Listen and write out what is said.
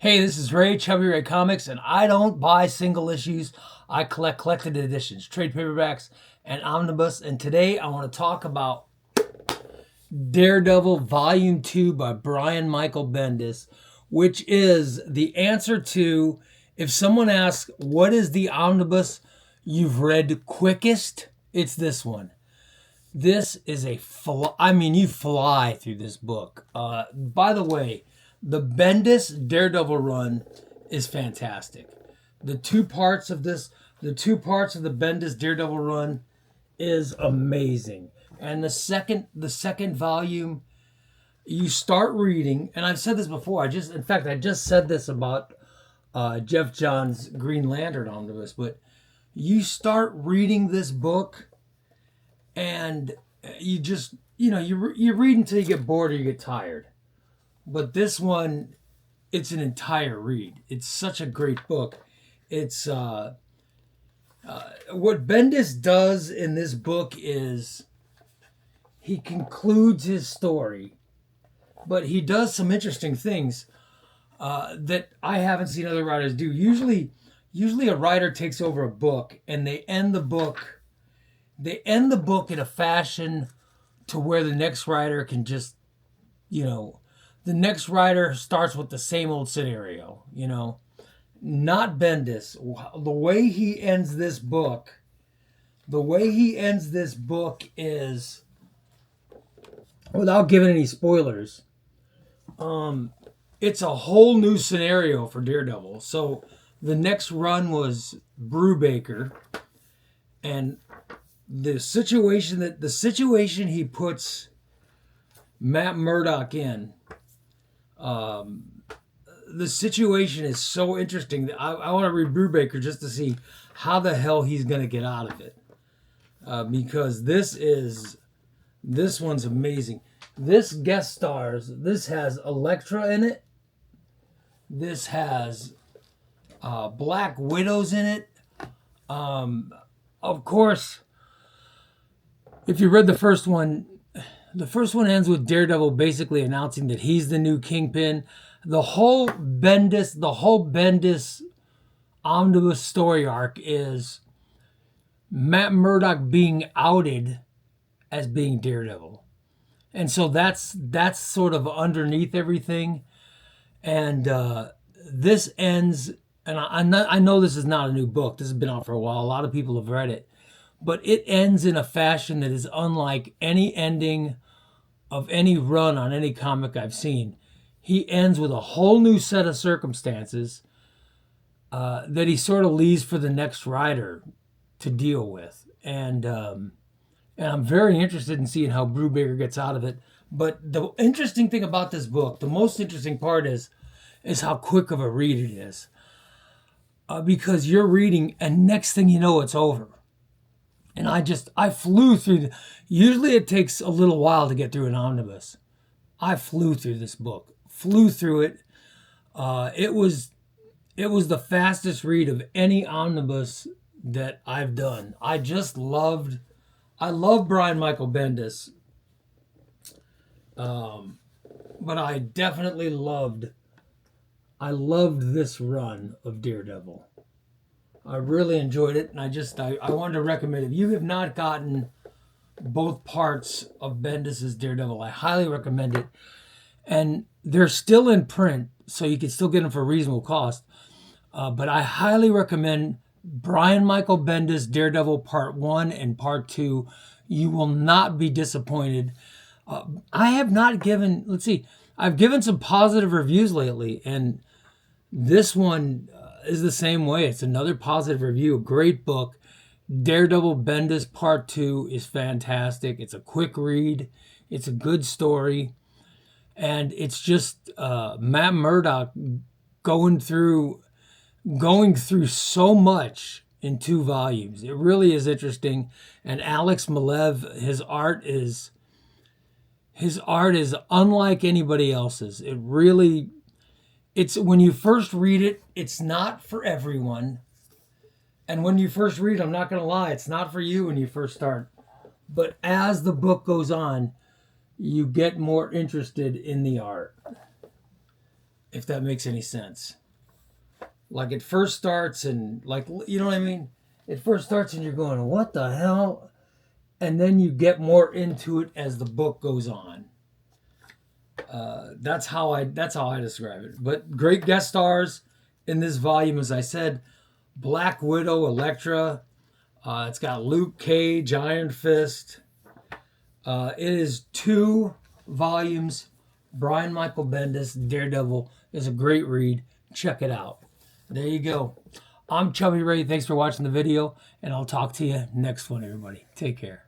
Hey, this is Ray, ChubbyRay Comics, and I don't buy single issues. I collect collected editions, trade paperbacks, and Omnibus. And today I want to talk about Daredevil Volume 2 by Brian Michael Bendis, which is the answer to, if someone asks, what is the Omnibus you've read quickest? It's this one. This is you fly through this book. By the way, the Bendis Daredevil run is fantastic. The two parts of the Bendis Daredevil run is amazing. And the second volume, you start reading, and I've said this before. I just said this about Jeff Johns' Green Lantern Omnibus, but you start reading this book, and you just, you read until you get bored or you get tired. But this one, it's an entire read. It's such a great book. It's what Bendis does in this book is he concludes his story, but he does some interesting things that I haven't seen other writers do. Usually a writer takes over a book and they end the book in a fashion to where the next writer can just, the next writer starts with the same old scenario, Not Bendis. The way he ends this book is, without giving any spoilers, it's a whole new scenario for Daredevil. So the next run was Brubaker, and the situation he puts Matt Murdock in, the situation is so interesting that I want to read Brubaker just to see how the hell he's going to get out of it. Because this one's amazing. This guest stars, this has Elektra in it. This has Black Widows in it. Of course, if you read the first one ends with Daredevil basically announcing that he's the new Kingpin. The whole Bendis Omnibus story arc is Matt Murdock being outed as being Daredevil. And so that's sort of underneath everything. And this ends, and I know this is not a new book. This has been out for a while. A lot of people have read it. But it ends in a fashion that is unlike any ending of any run on any comic I've seen. He ends with a whole new set of circumstances that he sort of leaves for the next writer to deal with. And I'm very interested in seeing how Brubaker gets out of it. But the interesting thing about this book, the most interesting part is how quick of a read it is. Because you're reading and next thing you know, it's over. And I flew through. Usually it takes a little while to get through an omnibus. I flew through this book. Flew through it. It was the fastest read of any omnibus that I've done. I love Brian Michael Bendis. But I definitely loved this run of Daredevil. I really enjoyed it, and I wanted to recommend it. If you have not gotten both parts of Bendis's Daredevil, I highly recommend it. And they're still in print, so you can still get them for a reasonable cost. But I highly recommend Brian Michael Bendis Daredevil Part 1 and Part 2. You will not be disappointed. I've given some positive reviews lately, and this one is the same way. It's another positive review. A great book. Daredevil Bendis Part 2 is fantastic. It's a quick read. It's a good story. And it's just Matt Murdock going through so much in 2 volumes. It really is interesting. And Alex Malev, his art is unlike anybody else's. It's when you first read it, it's not for everyone. And when you first read, I'm not going to lie, it's not for you when you first start. But as the book goes on, you get more interested in the art. if that makes any sense. Like it first starts and like, you know what I mean? It first starts and you're going, what the hell? And then you get more into it as the book goes on. That's how I describe it. But great guest stars in this volume, as I said, Black Widow, Elektra. It's got Luke Cage, Iron Fist. It is 2 volumes. Brian Michael Bendis, Daredevil is a great read. Check it out. There you go. I'm ChubbyRay. Thanks for watching the video, and I'll talk to you next one, everybody. Take care.